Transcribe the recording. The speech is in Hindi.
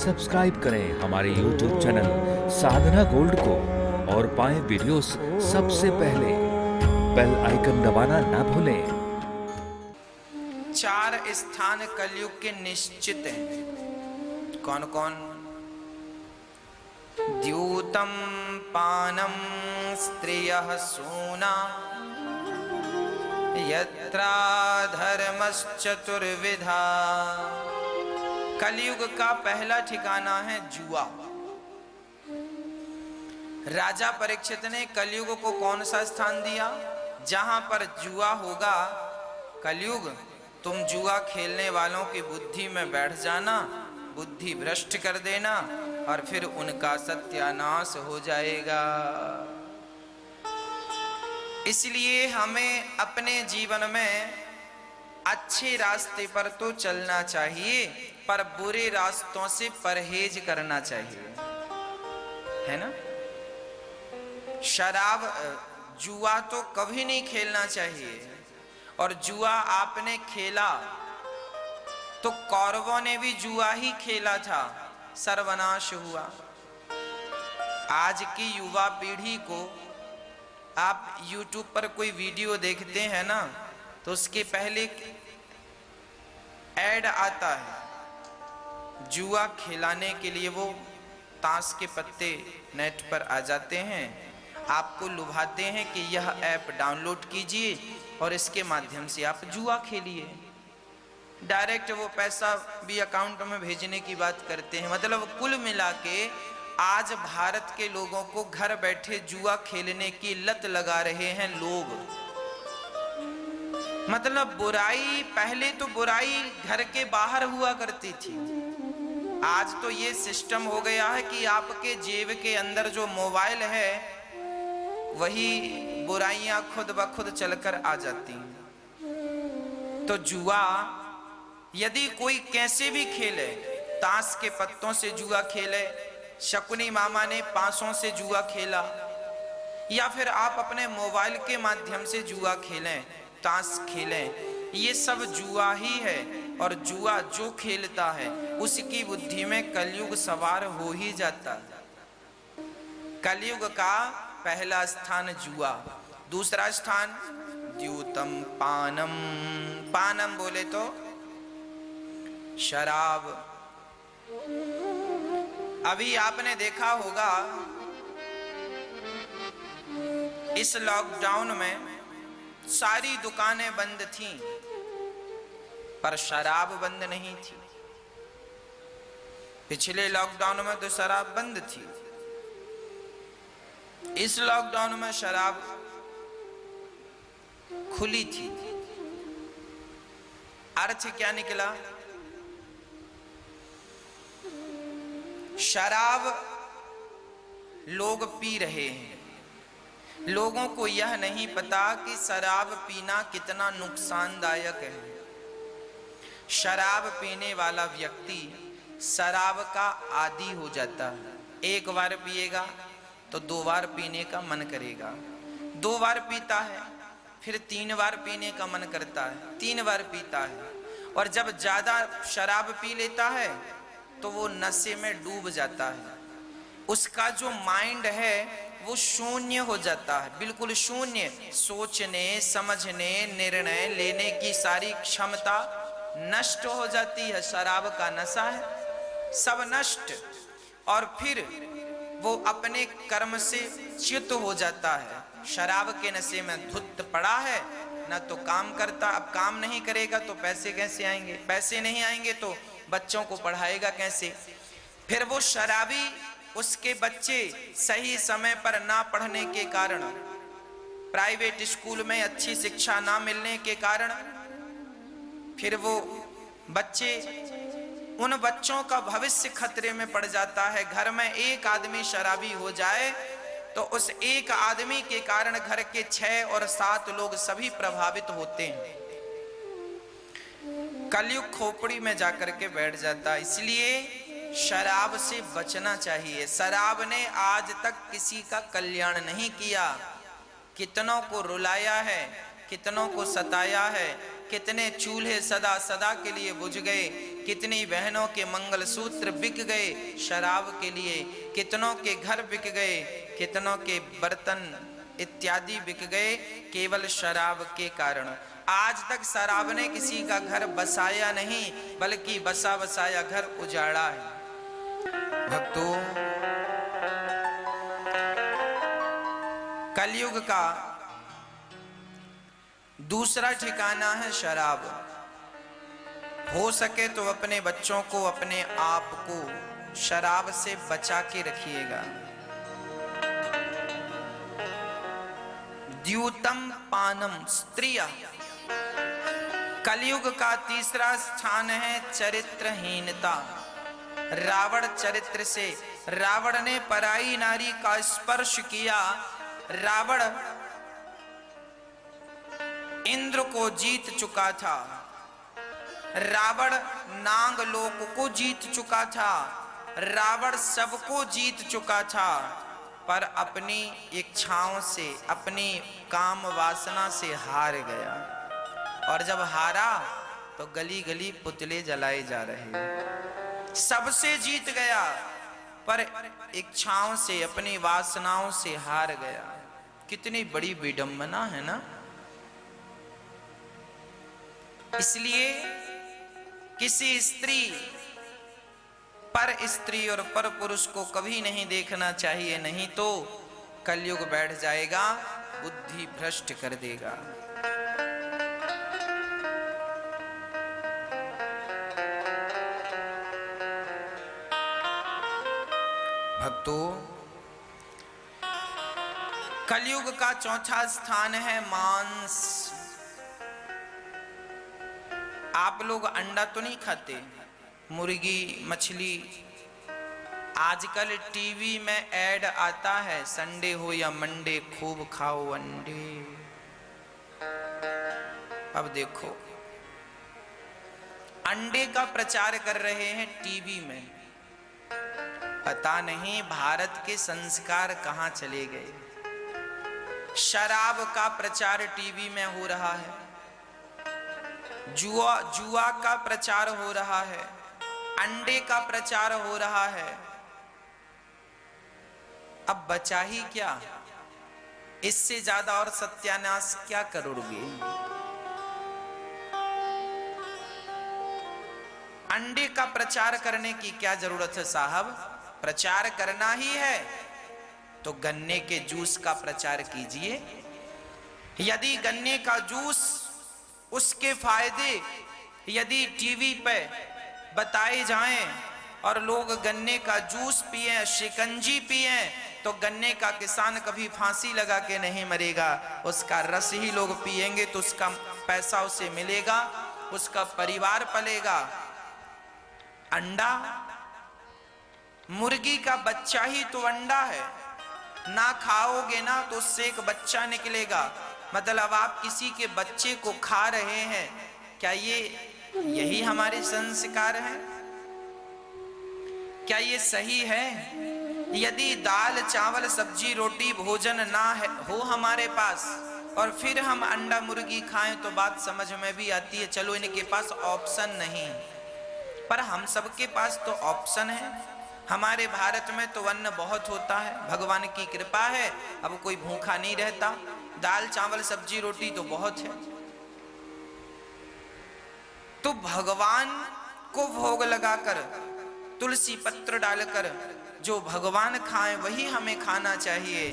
सब्सक्राइब करें हमारे YouTube चैनल साधना गोल्ड को और पाएं वीडियोस सबसे पहले। बेल आइकन दबाना ना भूलें। 4 स्थान कलयुग के निश्चित हैं। कौन कौन? द्यूतम पानम स्त्रियः सूना यत्रा धर्मश्चतुर्विधा। कलयुग का पहला ठिकाना है जुआ। राजा परीक्षित ने कलयुग को कौन सा स्थान दिया? जहां पर जुआ होगा कलयुग, तुम जुआ खेलने वालों की बुद्धि में बैठ जाना, बुद्धि भ्रष्ट कर देना और फिर उनका सत्यानाश हो जाएगा। इसलिए हमें अपने जीवन में अच्छे रास्ते पर तो चलना चाहिए, पर बुरे रास्तों से परहेज करना चाहिए, है ना? शराब, जुआ तो कभी नहीं खेलना चाहिए। और जुआ आपने खेला तो कौरवों ने भी जुआ ही खेला था, सर्वनाश हुआ। आज की युवा पीढ़ी को आप YouTube पर कोई वीडियो देखते हैं ना, तो उसके पहले ऐड आता है जुआ खिलाने के लिए। वो ताश के पत्ते नेट पर आ जाते हैं, आपको लुभाते हैं कि यह ऐप डाउनलोड कीजिए और इसके माध्यम से आप जुआ खेलिए। डायरेक्ट वो पैसा भी अकाउंट में भेजने की बात करते हैं। मतलब कुल मिला के आज भारत के लोगों को घर बैठे जुआ खेलने की लत लगा रहे हैं लोग। मतलब बुराई, पहले तो बुराई घर के बाहर हुआ करती थी, आज तो ये सिस्टम हो गया है कि आपके जेब के अंदर जो मोबाइल है वही बुराइयां खुद ब खुद चलकर आ जाती हैं। तो जुआ यदि कोई कैसे भी खेले, ताश के पत्तों से जुआ खेले, शकुनी मामा ने पासों से जुआ खेला, या फिर आप अपने मोबाइल के माध्यम से जुआ खेलें, ताश खेलें, ये सब जुआ ही है। और जुआ जो खेलता है उसकी बुद्धि में कलयुग सवार हो ही जाता है। कलयुग का पहला स्थान जुआ। दूसरा स्थान द्यूतम पानम। पानम बोले तो शराब। अभी आपने देखा होगा इस लॉकडाउन में सारी दुकानें बंद थीं, पर शराब बंद नहीं थी। पिछले लॉकडाउन में तो शराब बंद थी, इस लॉकडाउन में शराब खुली थी। अर्थ क्या निकला? शराब लोग पी रहे हैं, लोगों को यह नहीं पता कि शराब पीना कितना नुकसानदायक है। शराब पीने वाला व्यक्ति शराब का आदी हो जाता है। एक बार पिएगा तो 2 बार पीने का मन करेगा, 2 बार पीता है फिर 3 बार पीने का मन करता है, 3 बार पीता है। और जब ज्यादा शराब पी लेता है तो वो नशे में डूब जाता है। उसका जो माइंड है वो शून्य हो जाता है, बिल्कुल शून्य। सोचने, समझने, निर्णय लेने की सारी क्षमता नष्ट हो जाती है। शराब का नशा है, सब नष्ट। और फिर वो अपने कर्म से च्युत हो जाता है। शराब के नशे में धुत पड़ा है, ना तो काम करता। अब काम नहीं करेगा तो पैसे कैसे आएंगे? पैसे नहीं आएंगे तो बच्चों को पढ़ाएगा कैसे? फिर वो शराबी, उसके बच्चे सही समय पर ना पढ़ने के कारण, प्राइवेट स्कूल में अच्छी शिक्षा ना मिलने के कारण, फिर वो बच्चे, उन बच्चों का भविष्य खतरे में पड़ जाता है। घर में एक आदमी शराबी हो जाए तो उस एक आदमी के कारण घर के 6 और 7 लोग सभी प्रभावित होते हैं। कलयुग खोपड़ी में जाकर के बैठ जाता है। इसलिए शराब से बचना चाहिए। शराब ने आज तक किसी का कल्याण नहीं किया, कितनों को रुलाया है, कितनों को सताया है, कितने चूल्हे सदा सदा के लिए बुझ गए, कितनी बहनों के मंगलसूत्र बिक गए शराब के लिए, कितनों के घर बिक गए, कितनों के बर्तन इत्यादि बिक गए केवल शराब के कारण। आज तक शराब ने किसी का घर बसाया नहीं, बल्कि बसा बसाया घर उजाड़ा है। भक्तों, कलयुग का दूसरा ठिकाना है शराब। हो सके तो अपने बच्चों को, अपने आप को शराब से बचा के रखिएगा। द्यूतम पानम स्त्रिया। कलयुग का तीसरा स्थान है चरित्रहीनता। रावण चरित्र से, रावण ने पराई नारी का स्पर्श किया। रावण इंद्र को जीत चुका था, रावण नागलोक को जीत चुका था, रावण सबको जीत चुका था, पर अपनी इच्छाओं से, अपनी काम वासना से हार गया। और जब हारा तो गली गली पुतले जलाए जा रहे। सबसे जीत गया पर इच्छाओं से, अपनी वासनाओं से हार गया। कितनी बड़ी विडंबना है ना। इसलिए किसी स्त्री, पर स्त्री और पर पुरुष को कभी नहीं देखना चाहिए, नहीं तो कलयुग बैठ जाएगा, बुद्धि भ्रष्ट कर देगा। भक्तों, कलयुग का चौथा स्थान है मांस। आप लोग अंडा तो नहीं खाते, मुर्गी, मछली। आजकल टीवी में ऐड आता है, संडे हो या मंडे खूब खाओ अंडे। अब देखो, अंडे का प्रचार कर रहे हैं टीवी में। पता नहीं भारत के संस्कार कहां चले गए। शराब का प्रचार टीवी में हो रहा है, जुआ का प्रचार हो रहा है, अंडे का प्रचार हो रहा है। अब बचा ही क्या? इससे ज्यादा और सत्यानाश क्या करोगे? अंडे का प्रचार करने की क्या जरूरत है साहब? प्रचार करना ही है तो गन्ने के जूस का प्रचार कीजिए। यदि गन्ने का जूस, उसके फायदे यदि टीवी पे बताए जाएं और लोग गन्ने का जूस पिए, शिकंजी पिए, तो गन्ने का किसान कभी फांसी लगा के नहीं मरेगा। उसका रस ही लोग पिएंगे तो उसका पैसा उसे मिलेगा, उसका परिवार पलेगा। अंडा, मुर्गी का बच्चा ही तो अंडा है। ना खाओगे ना तो उससे एक बच्चा निकलेगा। मतलब आप किसी के बच्चे को खा रहे हैं, क्या यही हमारे संस्कार हैं? क्या ये सही है? यदि दाल चावल सब्जी रोटी भोजन ना है हो हमारे पास और फिर हम अंडा मुर्गी खाएं तो बात समझ में भी आती है, चलो इनके पास ऑप्शन नहीं। पर हम सबके पास तो ऑप्शन है। हमारे भारत में तो अन्न बहुत होता है, भगवान की कृपा है, अब कोई भूखा नहीं रहता। दाल चावल सब्जी रोटी तो बहुत है। तो भगवान को भोग लगाकर, तुलसी पत्र डालकर जो भगवान खाएं वही हमें खाना चाहिए।